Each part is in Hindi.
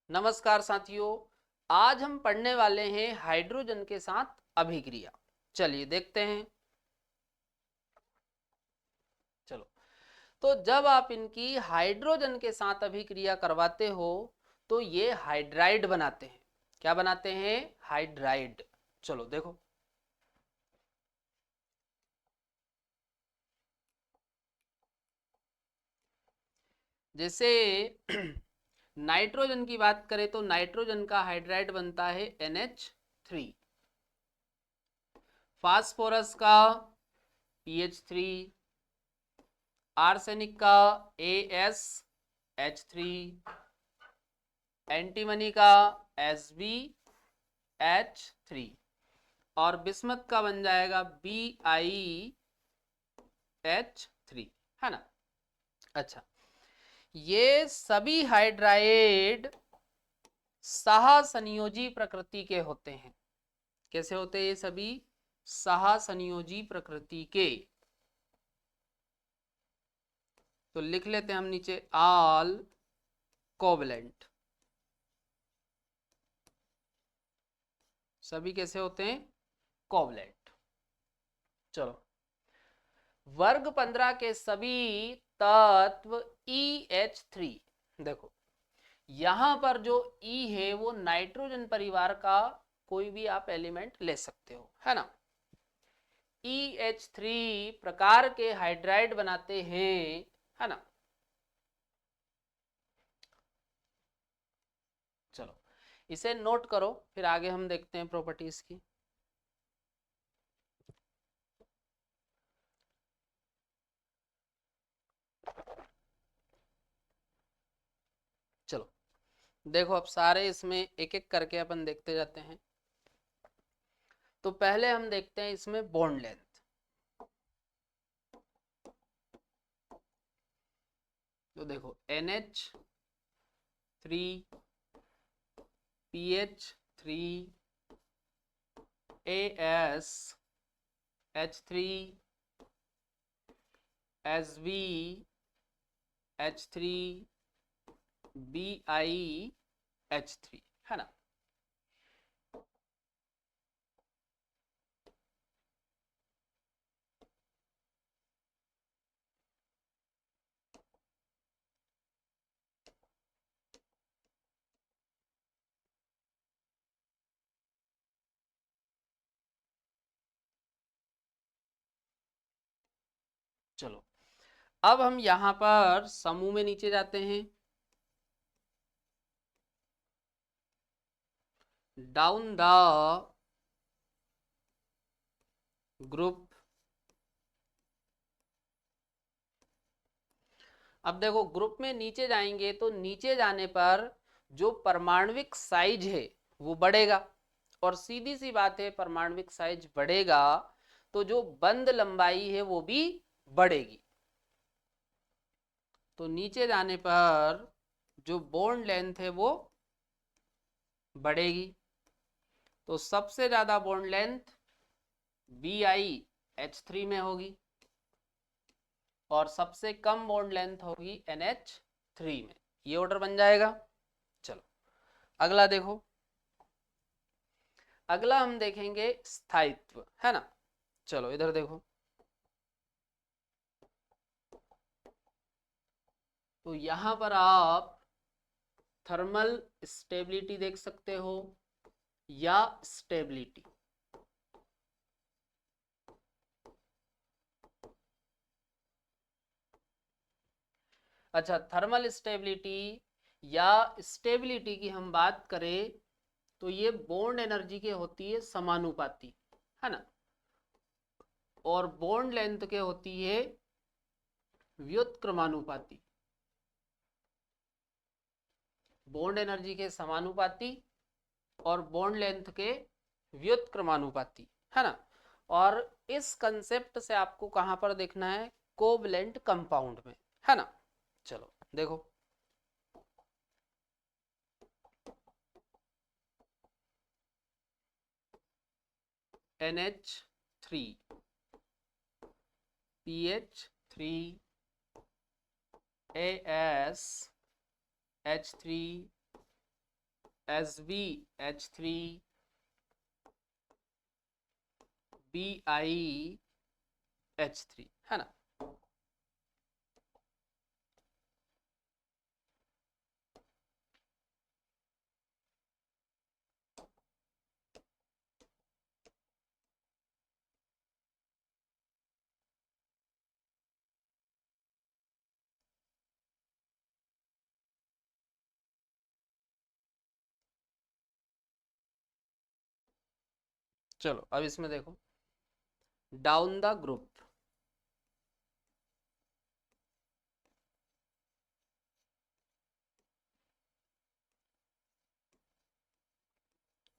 नमस्कार साथियों, आज हम पढ़ने वाले हैं हाइड्रोजन के साथ अभिक्रिया। चलिए देखते हैं। चलो, तो जब आप इनकी हाइड्रोजन के साथ अभिक्रिया करवाते हो तो ये हाइड्राइड बनाते हैं। क्या बनाते हैं? हाइड्राइड। चलो देखो, जैसे नाइट्रोजन की बात करें तो नाइट्रोजन का हाइड्राइड बनता है NH3। फास्फोरस का PH3, आर्सेनिक का AsH3, एंटीमनी का SbH3 और बिस्मथ का बन जाएगा BiH3, है ना। अच्छा, ये सभी हाइड्राइड सहसंयोजी प्रकृति के होते हैं। कैसे होते हैं ये सभी? सहसंयोजी प्रकृति के। तो लिख लेते हैं हम नीचे, ऑल कोवलेंट। सभी कैसे होते हैं? कोवलेंट। चलो, वर्ग 15 के सभी तत्व EH3। देखो, यहां पर जो E है वो नाइट्रोजन परिवार का कोई भी आप एलिमेंट ले सकते हो, है ना। EH3 प्रकार के हाइड्राइड बनाते हैं, है ना। चलो, इसे नोट करो, फिर आगे हम देखते हैं प्रॉपर्टीज की। चलो देखो, अब सारे इसमें एक एक करके अपन देखते जाते हैं। तो पहले हम देखते हैं इसमें बॉन्ड लेंथ। तो देखो, NH3, PH3, AsH3, SbH3, BiH3, है ना। चलो, अब हम यहां पर समूह में नीचे जाते हैं। Down the group. अब देखो, ग्रुप में नीचे जाएंगे तो नीचे जाने पर जो परमाणविक साइज है वो बढ़ेगा, और सीधी सी बात है, परमाणविक साइज बढ़ेगा तो जो बंध लंबाई है वो भी बढ़ेगी। तो नीचे जाने पर जो बॉन्ड लेंथ है वो बढ़ेगी। तो सबसे ज्यादा बॉन्ड लेंथ BiH3 में होगी और सबसे कम बॉन्ड लेंथ होगी NH3 में। ये ऑर्डर बन जाएगा। चलो, अगला देखो। अगला हम देखेंगे स्थायित्व, है ना। चलो इधर देखो, तो यहां पर आप थर्मल स्टेबिलिटी देख सकते हो या स्टेबिलिटी। अच्छा, थर्मल स्टेबिलिटी या स्टेबिलिटी की हम बात करें तो ये बॉन्ड एनर्जी के होती है समानुपाती, है ना। और बॉन्ड लेंथ के होती है व्युत्क्रमानुपाती। बॉन्ड एनर्जी के समानुपाती और बॉन्ड लेंथ के व्युत्क्रमानुपाती, है ना। और इस कंसेप्ट से आपको कहां पर देखना है? कोवलेंट कंपाउंड में, है ना। चलो देखो, NH3, PH3, AsH3, SbH3 BiH3, है ना। चलो अब इसमें देखो, डाउन द ग्रुप,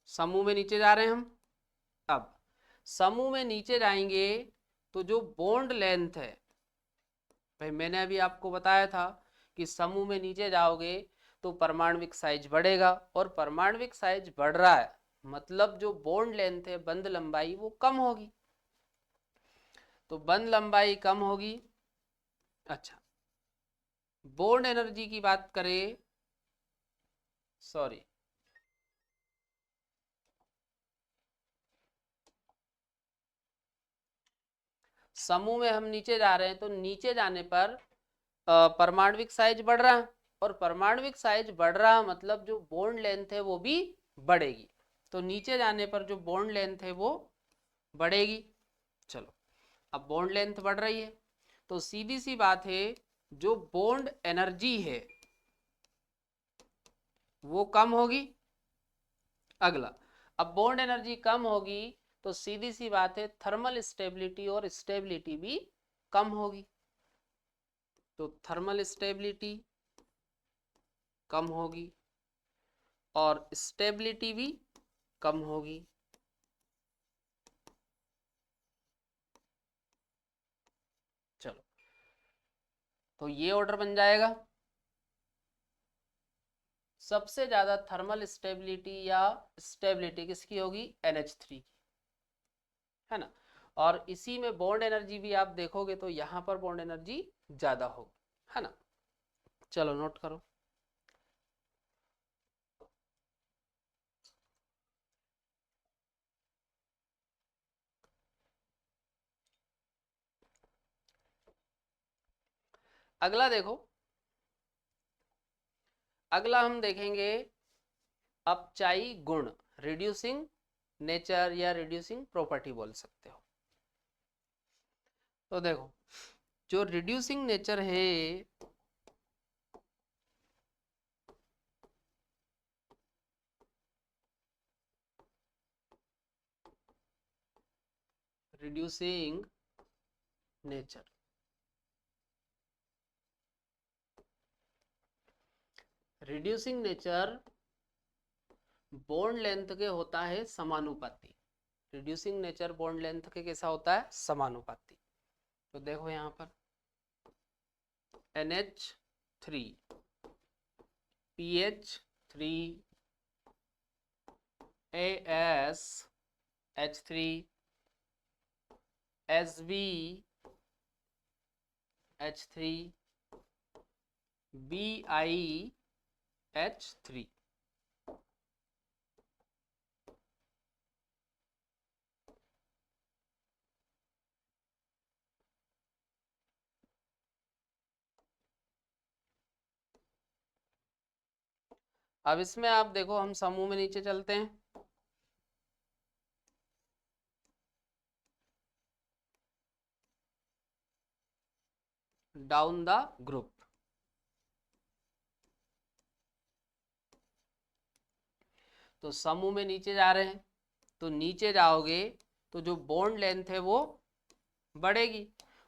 समूह में नीचे जा रहे हैं हम। अब समूह में नीचे जाएंगे तो जो बॉन्ड लेंथ है, भाई मैंने अभी आपको बताया था कि समूह में नीचे जाओगे तो परमाणविक साइज बढ़ेगा, और परमाणविक साइज बढ़ रहा है मतलब जो बॉन्ड लेंथ है, बंध लंबाई, वो कम होगी। तो बंध लंबाई कम होगी। अच्छा, बॉन्ड एनर्जी की बात करें, सॉरी, समूह में हम नीचे जा रहे हैं तो नीचे जाने पर परमाणविक साइज बढ़ रहा है, और परमाणविक साइज बढ़ रहा मतलब जो बॉन्ड लेंथ है वो भी बढ़ेगी। तो नीचे जाने पर जो बॉन्ड लेंथ है वो बढ़ेगी। चलो, अब बॉन्ड लेंथ बढ़ रही है तो सीधी सी बात है, जो बॉन्ड एनर्जी है वो कम होगी। अगला, अब बॉन्ड एनर्जी कम होगी तो सीधी सी बात है, थर्मल स्टेबिलिटी और स्टेबिलिटी भी कम होगी। तो थर्मल स्टेबिलिटी कम होगी और स्टेबिलिटी भी कम होगी। चलो, तो ये ऑर्डर बन जाएगा। सबसे ज्यादा थर्मल स्टेबिलिटी या स्टेबिलिटी किसकी होगी? NH3 की, है ना। और इसी में बॉन्ड एनर्जी भी आप देखोगे तो यहां पर बॉन्ड एनर्जी ज्यादा होगी, है ना। चलो नोट करो। अगला देखो, अगला हम देखेंगे अपचायी गुण, रिड्यूसिंग नेचर या रिड्यूसिंग प्रॉपर्टी बोल सकते हो। तो देखो, जो रिड्यूसिंग नेचर है, reducing nature, reducing nature bond length के होता है समानुपाती। रिड्यूसिंग नेचर बॉन्ड लेंथ के कैसा होता है? समानुपाती। तो देखो यहां पर NH3 PH3 ASH3 SbH3 BiH3। अब इसमें आप देखो, हम समूह में नीचे चलते हैं। डाउन द ग्रुप, तो समूह में नीचे जा रहे हैं तो नीचे जाओगे तो जो बॉन्ड लेंथ है वो बढ़ेगी,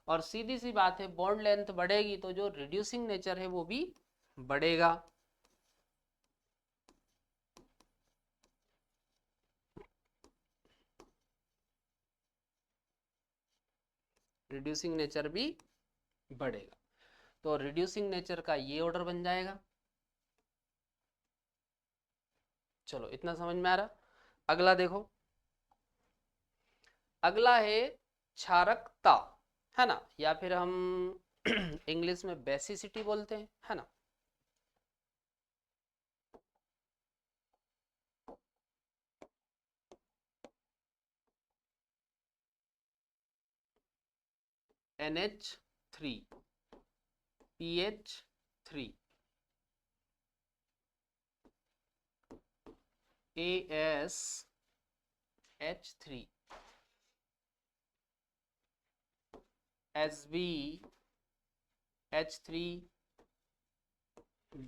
और सीधी सी बात है, बॉन्ड लेंथ बढ़ेगी तो जो रिड्यूसिंग नेचर है वो भी बढ़ेगा। रिड्यूसिंग नेचर भी बढ़ेगा। तो रिड्यूसिंग नेचर का ये ऑर्डर बन जाएगा। चलो, इतना समझ में आ रहा। अगला देखो, अगला है क्षारकता, है ना, या फिर हम इंग्लिश में बेसिसिटी बोलते हैं, है ना। NH3 PH3 ASH3 SbH3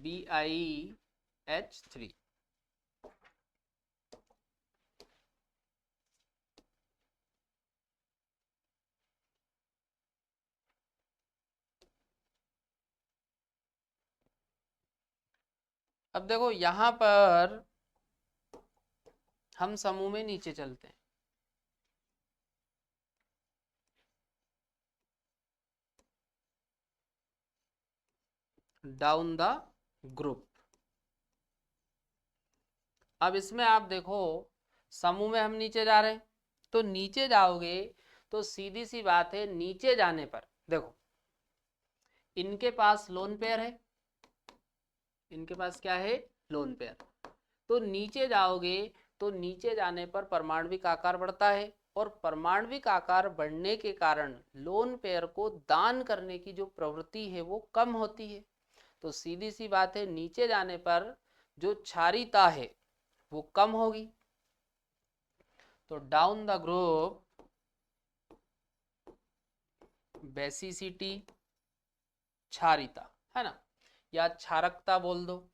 BiH3। अब देखो यहां पर हम समूह में नीचे चलते हैं। Down the group. अब इसमें आप देखो समूह में हम नीचे जा रहे हैं, तो नीचे जाओगे तो सीधी सी बात है, नीचे जाने पर देखो इनके पास लोन पेयर है, इनके पास क्या है, लोन पेयर। तो नीचे जाओगे तो नीचे जाने पर परमाणविक आकार बढ़ता है, और परमाणविक आकार बढ़ने के कारण लोन पेयर को दान करने की जो प्रवृत्ति है वो कम होती है। तो सीधी सी बात है, नीचे जाने पर जो क्षारीयता है वो कम होगी। तो डाउन द ग्रुप बेसिसिटी क्षारीयता है ना, या क्षारकता बोल दो।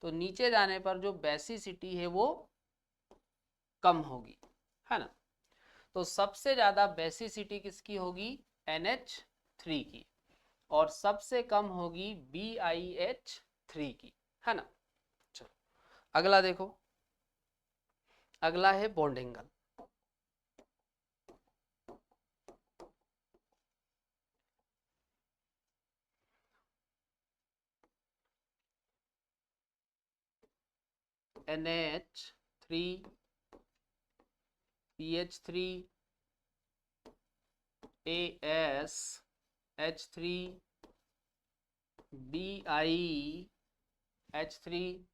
तो नीचे जाने पर जो बेसिसिटी है वो कम होगी, है ना। तो सबसे ज्यादा बेसिसिटी किसकी होगी, NH3 की, और सबसे कम होगी BiH3 की, है ना। चलो अगला देखो, अगला है bond angle. NH3 PH3 ASH3 BiH3,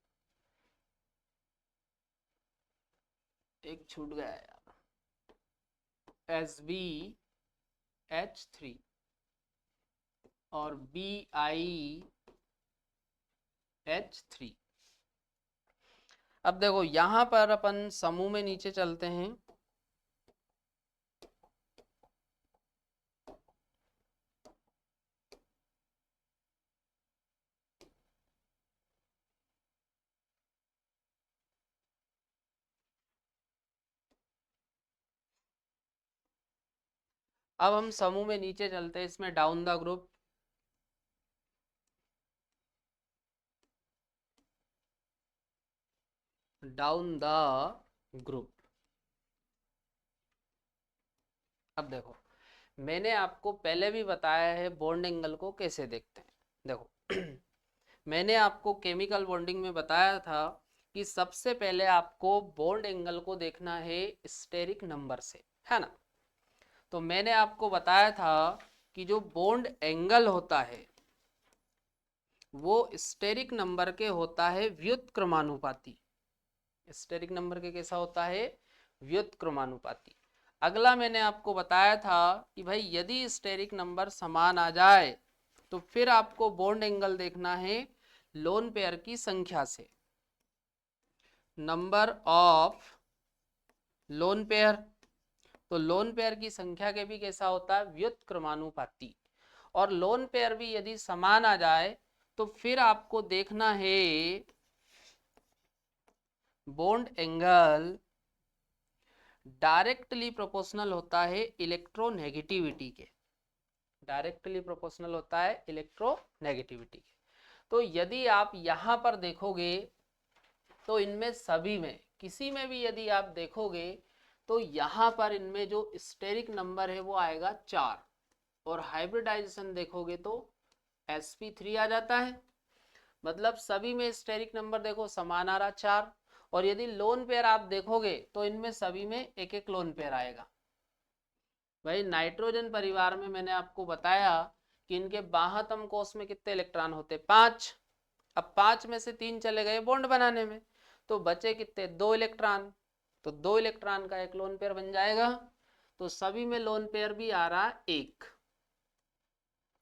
एक छूट गया यार, SbH3 और BiH3। अब देखो यहां पर अपन समूह में नीचे चलते हैं। अब हम समूह में नीचे चलते हैं, इसमें down the group. Down the group. अब देखो मैंने आपको पहले भी बताया है बॉन्ड एंगल को कैसे देखते हैं। देखो मैंने आपको केमिकल बॉन्डिंग में बताया था कि सबसे पहले आपको बॉन्ड एंगल को देखना है स्टेरिक नंबर से, है ना। तो मैंने आपको बताया था कि जो बॉन्ड एंगल होता है वो स्टेरिक नंबर के होता है व्युत्क्रमानुपाती। स्टेरिक नंबर के कैसा होता है, व्युत्क्रमानुपाती। अगला मैंने आपको बताया था कि भाई यदि स्टेरिक नंबर समान आ जाए तो फिर आपको बॉन्ड एंगल देखना है लोन पेयर की संख्या से, नंबर ऑफ लोन पेयर। तो लोन पेयर की संख्या के भी कैसा होता है, व्युत्क्रमानुपाती। और लोन पेयर भी यदि समान आ जाए तो फिर आपको देखना है बॉन्ड एंगल डायरेक्टली प्रोपोर्शनल होता है इलेक्ट्रोनेगेटिविटी के, डायरेक्टली प्रोपोर्शनल होता है इलेक्ट्रोनेगेटिविटी के। तो यदि आप यहां पर देखोगे तो इनमें सभी में किसी में भी यदि आप देखोगे तो यहां पर इनमें जो स्टेरिक नंबर है वो आएगा 4, और हाइब्रिडाइजेशन देखोगे तो sp3 आ जाता है। मतलब सभी में स्टेरिक नंबर देखो समान आ रहा 4, और यदि लोन पेयर आप देखोगे तो इनमें सभी में एक एक लोन पेयर आएगा। भाई नाइट्रोजन परिवार में मैंने आपको बताया कि इनके बाह्यतम कोष में कितने इलेक्ट्रॉन होते, 5। अब 5 में से 3 चले गए बॉन्ड बनाने में, तो बचे कितने, 2 इलेक्ट्रॉन। तो 2 इलेक्ट्रॉन का एक लोन पेयर बन जाएगा। तो सभी में लोन पेयर भी आ रहा है 1।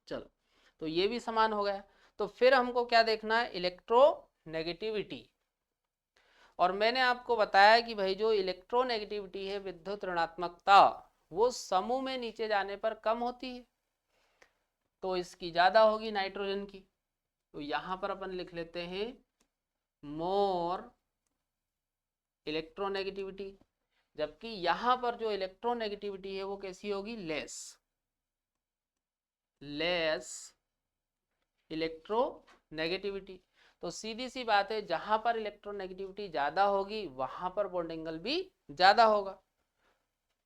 चलो, तो ये भी समान हो गया। तो फिर हमको क्या देखना है, इलेक्ट्रोनेगेटिविटी। और मैंने आपको बताया कि भाई जो इलेक्ट्रोनेगेटिविटी है, विद्युत ऋणात्मकता, वो समूह में नीचे जाने पर कम होती है, तो इसकी ज्यादा होगी नाइट्रोजन की। तो यहां पर अपन लिख लेते हैं मोर इलेक्ट्रोनेगेटिविटी, जबकि यहां पर जो इलेक्ट्रोनेगेटिविटी है वो कैसी होगी, लेस इलेक्ट्रोनेगेटिविटी। तो सीधी सी बात है, जहां पर इलेक्ट्रोनेगेटिविटी ज्यादा होगी वहां पर बॉन्ड एंगल भी ज्यादा होगा।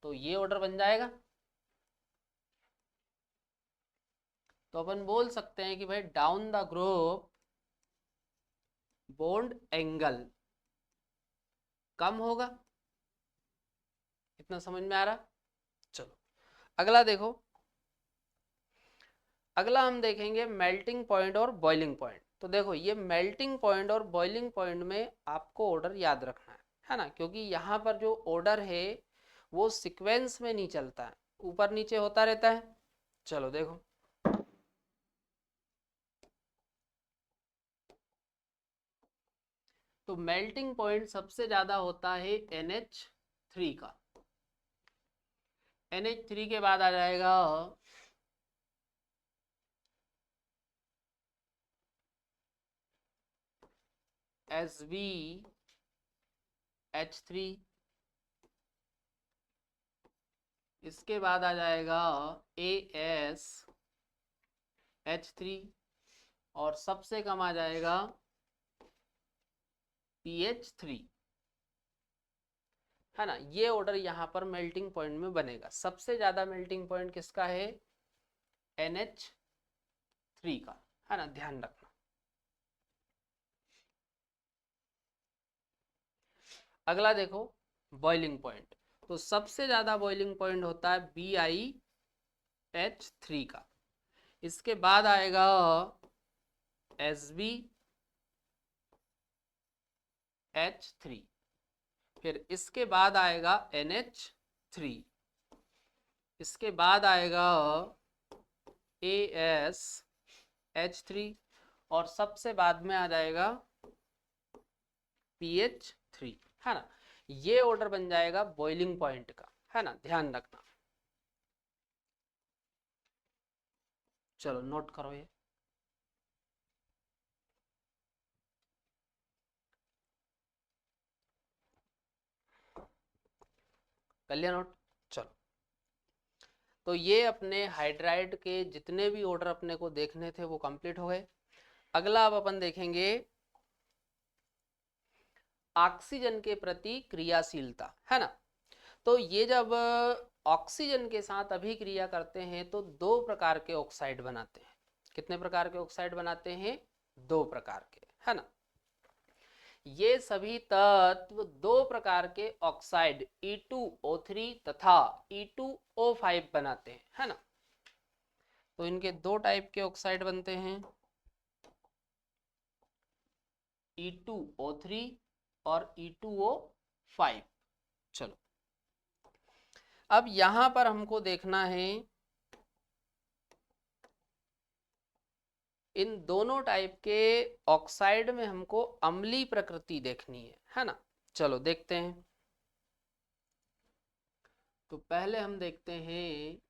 तो ये ऑर्डर बन जाएगा। तो अपन बोल सकते हैं कि भाई down the group bond angle कम होगा। इतना समझ में आ रहा। चलो अगला देखो। अगला हम देखेंगे मेल्टिंग पॉइंट और बॉइलिंग पॉइंट। तो देखो, ये मेल्टिंग पॉइंट और बॉइलिंग पॉइंट में आपको ऑर्डर याद रखना है ना, क्योंकि यहाँ पर जो ऑर्डर है वो सीक्वेंस में नहीं चलता है, ऊपर नीचे होता रहता है। चलो देखो, तो मेल्टिंग पॉइंट सबसे ज्यादा होता है NH3 का। NH3 के बाद आ जाएगा SbH3, इसके बाद आ जाएगा AsH3, और सबसे कम आ जाएगा PH3, है ना। ये ऑर्डर यहाँ पर मेल्टिंग पॉइंट में बनेगा। सबसे ज्यादा मेल्टिंग पॉइंट किसका है, NH3 का, है ना, ध्यान रखना। अगला देखो बॉइलिंग पॉइंट। तो सबसे ज्यादा बॉइलिंग पॉइंट होता है BiH3 का। इसके बाद आएगा SbH3, फिर इसके बाद आएगा NH3, इसके बाद आएगा AsH3, और सबसे बाद में आ जाएगा PH3, है ना। ये ऑर्डर बन जाएगा बॉइलिंग पॉइंट का, है ना, ध्यान रखना। चलो नोट करो ये। कर लिया नोट। चलो, तो ये अपने हाइड्राइड के जितने भी ऑर्डर अपने को देखने थे वो कंप्लीट हो गए। अगला अब अपन देखेंगे ऑक्सीजन के प्रति क्रियाशीलता, है ना। तो ये जब ऑक्सीजन के साथ अभिक्रिया करते हैं तो दो प्रकार के ऑक्साइड बनाते हैं। कितने प्रकार के ऑक्साइड बनाते हैं, दो प्रकार के, है ना। ये सभी तत्व दो प्रकार के ऑक्साइड E2O3 तथा E2O5 बनाते हैं, है ना। तो इनके दो टाइप के ऑक्साइड बनते हैं, E2O3 और E2O5। चलो, अब यहां पर हमको देखना है इन दोनों टाइप के ऑक्साइड में हमको अम्लीय प्रकृति देखनी है ना। चलो देखते हैं। तो पहले हम देखते हैं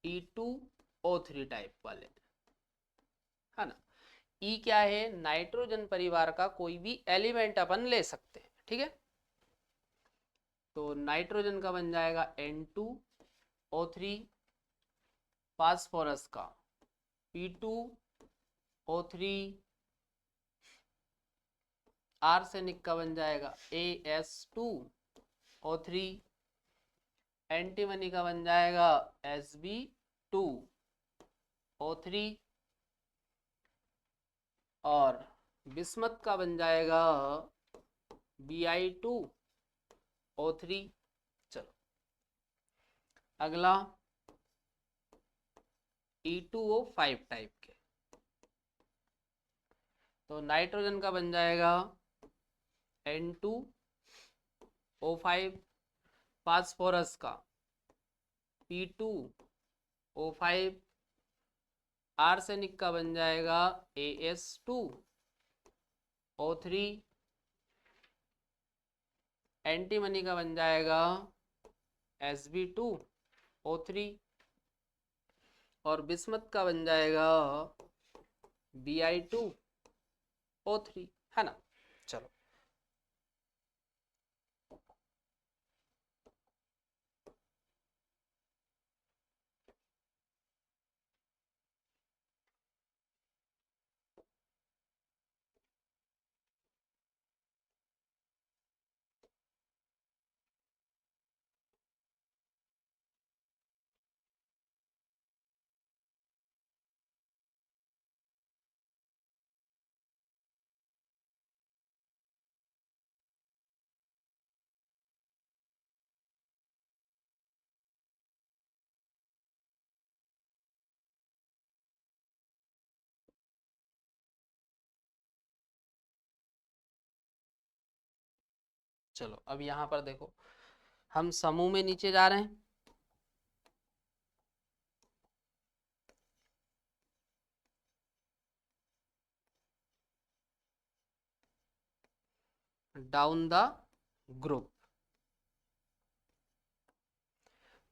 E2O3 टाइप वाले, है ना। E क्या है, नाइट्रोजन परिवार का कोई भी एलिमेंट अपन ले सकते हैं, ठीक है। तो नाइट्रोजन का बन जाएगा N2O3, फास्फोरस का P2O3, आर्सेनिक का बन जाएगा AS2O3, एंटीमनी का बन जाएगा Sb2O3, और बिस्मत का बन जाएगा Bi2O3। चलो अगला E2O5 टाइप के। तो नाइट्रोजन का बन जाएगा N2O5, फास्फोरस का P2O5, आर्सेनिक का बन जाएगा AS2O3, एंटीमनी का बन जाएगा Sb2O3 और बिस्मत का बन जाएगा Bi2O3, है ना। चलो चलो अब यहाँ पर देखो, हम समूह में नीचे जा रहे हैं। Down the group.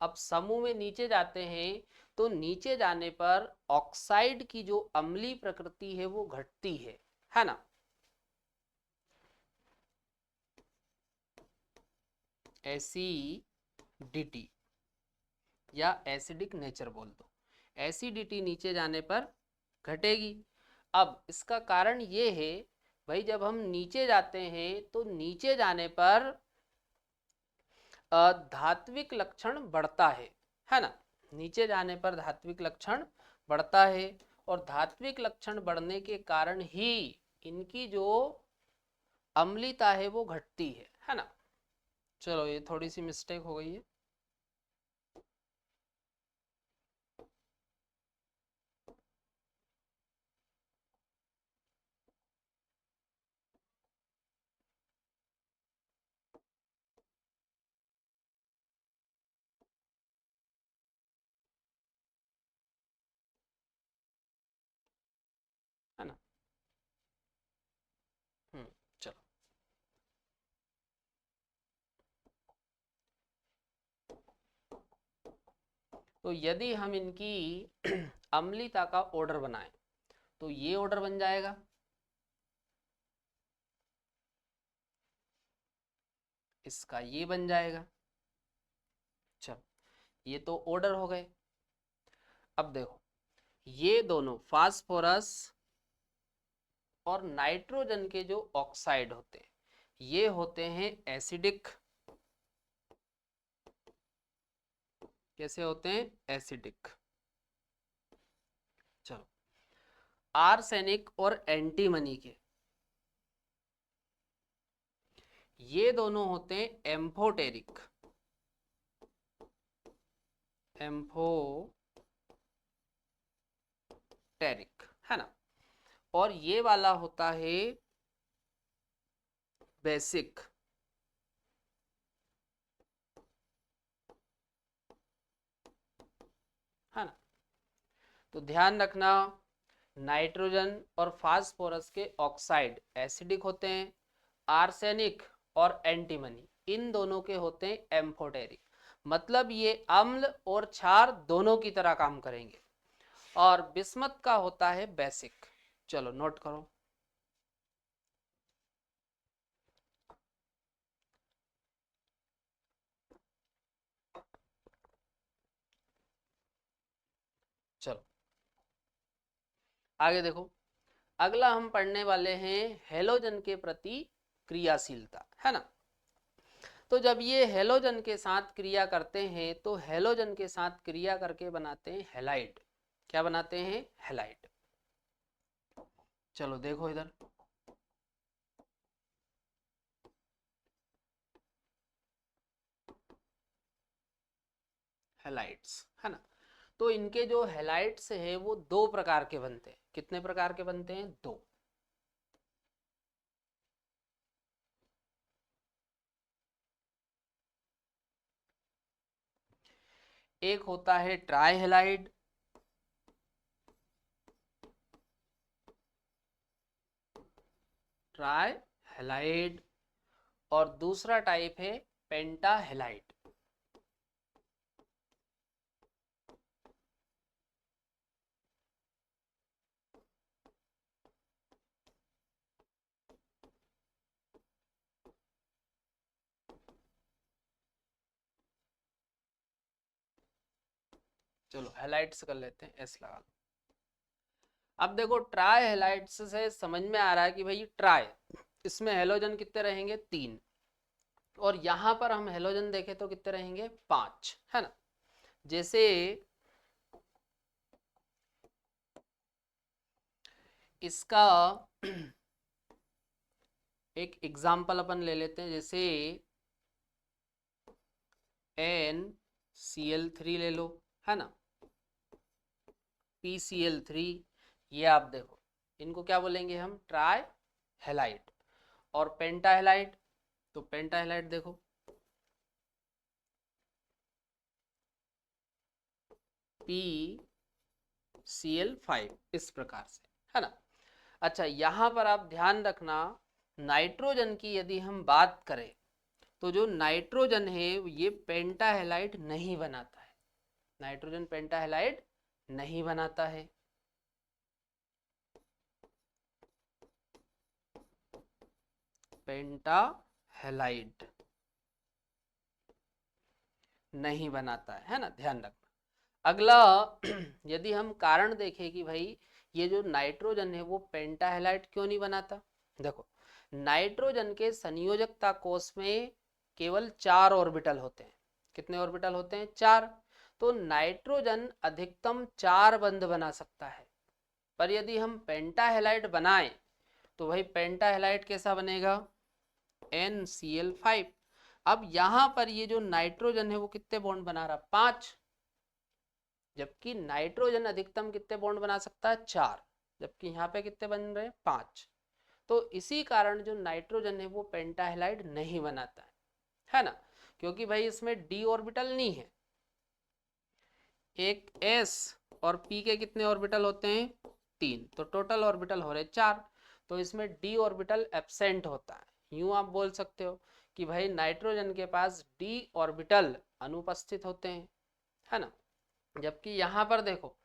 अब समूह में नीचे जाते हैं तो नीचे जाने पर ऑक्साइड की जो अम्लीय प्रकृति है वो घटती है ना। एसिडिटी या एसिडिक नेचर बोल दो, एसिडिटी नीचे जाने पर घटेगी। अब इसका कारण ये है भाई, जब हम नीचे जाते हैं तो नीचे जाने पर धात्विक लक्षण बढ़ता है ना। नीचे जाने पर धात्विक लक्षण बढ़ता है और धात्विक लक्षण बढ़ने के कारण ही इनकी जो अम्लीता है वो घटती है ना। चलो ये थोड़ी सी मिस्टेक हो गई है। है ना। चलो तो यदि हम इनकी अम्लीता का ऑर्डर बनाएं तो ये ऑर्डर बन जाएगा, इसका ये बन जाएगा। चलो ये तो ऑर्डर हो गए। अब देखो, ये दोनों फास्फोरस और नाइट्रोजन के जो ऑक्साइड होते हैं ये होते हैं एसिडिक। कैसे होते हैं? एसिडिक। चलो आर्सेनिक और एंटीमनी के ये दोनों होते हैं एम्फोटेरिक। एम्फोटेरिक, है ना। और ये वाला होता है बेसिक। है ना। तो ध्यान रखना, नाइट्रोजन और फास्फोरस के ऑक्साइड एसिडिक होते हैं, आर्सेनिक और एंटीमनी इन दोनों के होते हैं एम्फोटेरिक। मतलब ये अम्ल और क्षार दोनों की तरह काम करेंगे। और बिस्मत का होता है बेसिक। चलो नोट करो। चलो आगे देखो, अगला हम पढ़ने वाले हैं हेलोजन के प्रति क्रियाशीलता, है ना। तो जब ये हेलोजन के साथ क्रिया करते हैं तो हेलोजन के साथ क्रिया करके बनाते हैं हेलाइड। क्या बनाते हैं? हेलाइड। चलो देखो इधर, हेलाइड्स, है ना। तो इनके जो हेलाइड्स है वो दो प्रकार के बनते हैं। कितने प्रकार के बनते हैं? दो। एक होता है ट्राई हैलाइड, ट्राई हैलाइड, और दूसरा टाइप है पेंटा हैलाइड। चलो हैलाइड्स कर लेते हैं, एस लगा लो। अब देखो ट्राई हैलाइड्स से समझ में आ रहा है कि भाई ट्राई, इसमें हेलोजन कितने रहेंगे, 3, और यहां पर हम हेलोजन देखें तो कितने रहेंगे, 5, है ना। जैसे इसका एक एग्जाम्पल अपन ले लेते हैं, जैसे NCl3 ले लो, है ना, PCl3, ये आप देखो इनको क्या बोलेंगे हम, ट्राई हैलाइड। और पेंटा हैलाइड, तो पेंटा हैलाइड देखो PCl5, इस प्रकार से, है ना। अच्छा यहां पर आप ध्यान रखना, नाइट्रोजन की यदि हम बात करें तो जो नाइट्रोजन है ये पेंटा हैलाइड नहीं बनाता है, नाइट्रोजन पेंटा हैलाइड नहीं बनाता है। पेंटा हैलाइड नहीं बनाता है ना, ध्यान रखना। अगला यदि हम कारण देखें कि भाई ये जो नाइट्रोजन है वो पेंटा हैलाइड क्यों नहीं बनाता, देखो नाइट्रोजन के संयोजकता कोष में केवल 4 ऑर्बिटल होते हैं। कितने ऑर्बिटल होते हैं, 4। तो नाइट्रोजन अधिकतम 4 बंध बना सकता है, पर यदि हम पेंटा हैलाइड बनाएं तो भाई पेंटा हैलाइड कैसा बनेगा, NCl5। अब यहां पर ये जो नाइट्रोजन है वो कितने बॉन्ड बना रहा, 5, जबकि नाइट्रोजन अधिकतम कितने बॉन्ड बना सकता है, 4, जबकि यहाँ पे कितने बन रहे हैं, 5। तो इसी कारण जो नाइट्रोजन है वो पेंटा हैलाइड नहीं बनाता है ना, क्योंकि भाई इसमें d ऑर्बिटल नहीं है। एक s और p के कितने ऑर्बिटल होते हैं, 3, तो टोटल ऑर्बिटल हो रहे 4, तो इसमें d ऑर्बिटल एब्सेंट होता है। यूं आप बोल सकते हो कि भाई नाइट्रोजन के पास d ऑर्बिटल अनुपस्थित होते हैं, है ना। जबकि यहां पर देखो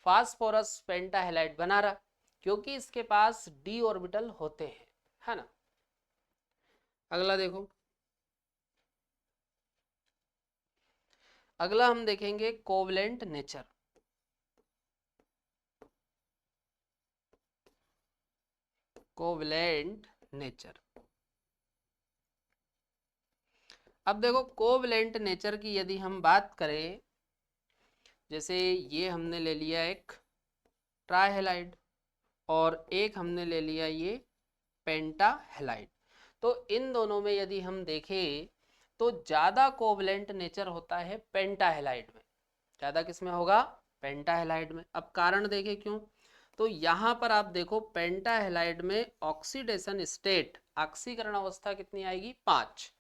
फास्फोरस पेंटा हैलाइड बना रहा, क्योंकि इसके पास d ऑर्बिटल होते हैं, है ना। अगला देखो, अगला हम देखेंगे कोवलेंट नेचर। कोवलेंट नेचर, अब देखो कोवलेंट नेचर की यदि हम बात करें, जैसे ये हमने ले लिया एक ट्राई हैलाइड और एक हमने ले लिया ये पेंटा हैलाइड, तो इन दोनों में यदि हम देखें तो ज़्यादा कोवलेंट नेचर होता है पेंटा हैलाइड में। ज़्यादा किस में होगा, पेंटा हैलाइड में। अब कारण देखें क्यों, तो यहाँ पर आप देखो पेंटा हैलाइड में ऑक्सीडेशन स्टेट, ऑक्सीकरण अवस्था कितनी आएगी, 5,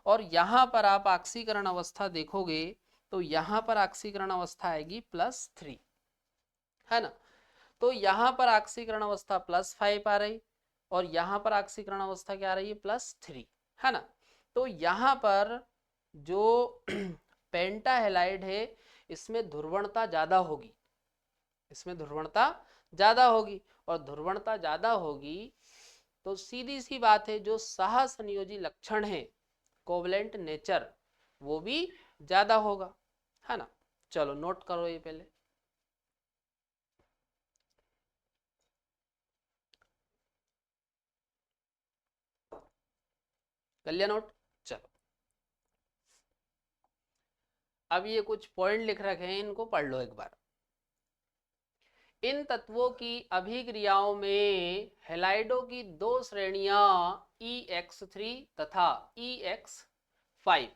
और यहाँ पर आप ऑक्सीकरण अवस्था देखोगे तो यहाँ पर ऑक्सीकरण अवस्था आएगी +3, है ना। तो यहाँ पर ऑक्सीकरण अवस्था +5 आ रही और यहाँ पर ऑक्सीकरण अवस्था क्या आ रही है, +3, है ना। तो यहाँ पर जो पेंटा हैलाइड है इसमें ध्रुवणता ज़्यादा होगी, इसमें ध्रुवणता ज़्यादा होगी, और ध्रुवणता ज़्यादा होगी तो सीधी सी बात है जो सह संयोजी लक्षण है कोवलेंट नेचर वो भी ज़्यादा होगा, है ना। चलो नोट करो ये पहले, कर लिया नोट। चलो अब ये कुछ पॉइंट लिख रखे हैं, इनको पढ़ लो एक बार। इन तत्वों की अभिक्रियाओं में हैलाइडों की 2 श्रेणियां EX3 तथा EX5,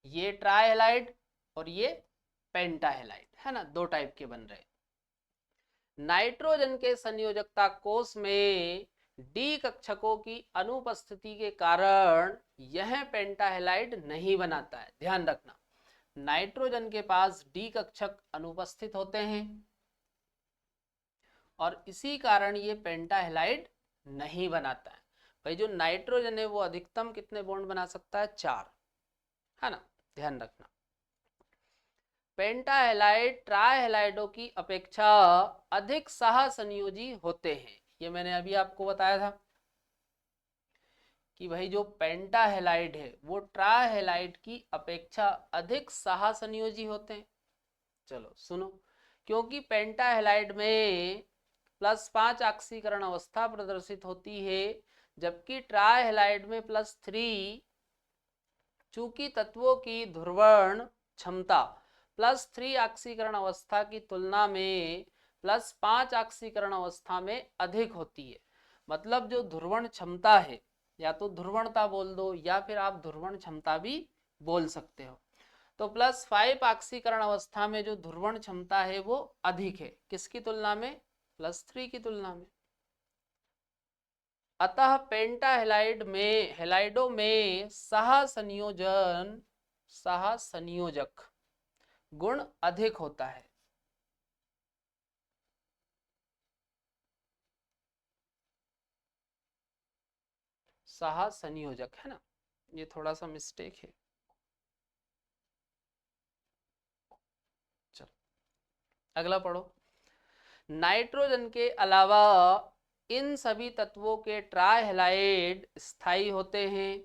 ये ट्राई हैलाइड और ये पेंटा हैलाइड, है ना, 2 टाइप के बन रहे। नाइट्रोजन के संयोजकता कोष में डी कक्षकों की अनुपस्थिति के कारण यह पेंटाहेलाइड नहीं बनाता है। ध्यान रखना, नाइट्रोजन के पास डी कक्षक अनुपस्थित होते हैं और इसी कारण ये पेंटाहेलाइड नहीं बनाता है। भाई जो नाइट्रोजन है वो अधिकतम कितने बॉन्ड बना सकता है? 4, है ना, ध्यान रखना। पेंटाहेलाइड ट्राइहेलाइडों की अपेक्षा अधिक सहसंयोजी होते हैं। ये मैंने अभी आपको बताया था कि भाई जो पेंटाहेलाइड है वो ट्राइहेलाइड की अपेक्षा अधिक सहसंयोजी होते हैं। चलो सुनो, क्योंकि पेंटाहेलाइड में +5 ऑक्सीकरण अवस्था प्रदर्शित होती है, जबकि ट्राइहेलाइड में +3। चूंकि तत्वों की ध्रुवण क्षमता +3 ऑक्सीकरण अवस्था की तुलना में +5 ऑक्सीकरण अवस्था में अधिक होती है। मतलब जो ध्रुवण क्षमता है, या तो ध्रुवणता बोल दो या फिर आप ध्रुवण क्षमता भी बोल सकते हो, तो +5 ऑक्सीकरण अवस्था में जो ध्रुवण क्षमता है वो अधिक है, किसकी तुलना में? +3 की तुलना में। अतः पेंटाहेलाइड में हेलाइडों में सहसंयोजक गुण अधिक होता है। सहसंयोजक है ना, ये थोड़ा सा मिस्टेक है। चलो अगला पढ़ो। नाइट्रोजन के अलावा इन सभी तत्वों के ट्राइहेलाइड स्थायी होते हैं।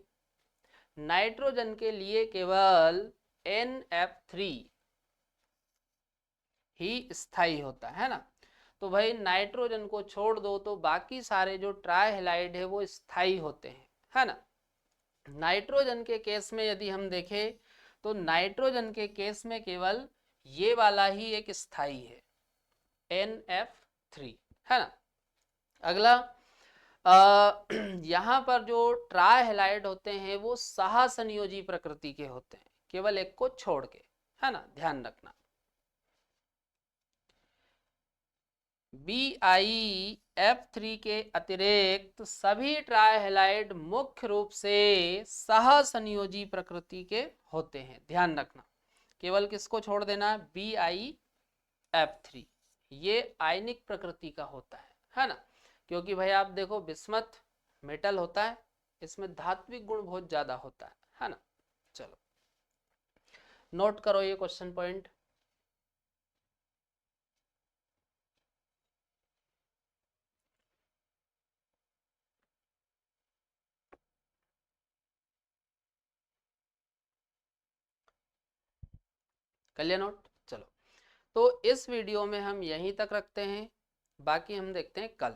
नाइट्रोजन के लिए केवल NF3 ही स्थायी होता है ना। तो भाई नाइट्रोजन को छोड़ दो तो बाकी सारे जो ट्राइहेलाइड है वो स्थायी होते हैं, है ना। नाइट्रोजन के केस में यदि हम देखें तो नाइट्रोजन के केस में केवल ये वाला ही एक स्थायी है, NF3, है ना। अगला, यहाँ पर जो ट्राइहेलाइड होते हैं वो सहसंयोजी प्रकृति के होते हैं, केवल एक को छोड़ के, है ना, ध्यान रखना। BiF3 के अतिरिक्त सभी ट्राइहेलाइड मुख्य रूप से सहसंयोजी प्रकृति के होते हैं। ध्यान रखना, केवल किसको छोड़ देना? BiF3, ये आयनिक प्रकृति का होता है ना। क्योंकि भाई आप देखो बिस्मथ मेटल होता है, इसमें धात्विक गुण बहुत ज्यादा होता है ना। चलो नोट करो ये क्वेश्चन पॉइंट। कर लिया नोट? चलो, तो इस वीडियो में हम यहीं तक रखते हैं, बाकी हम देखते हैं कल।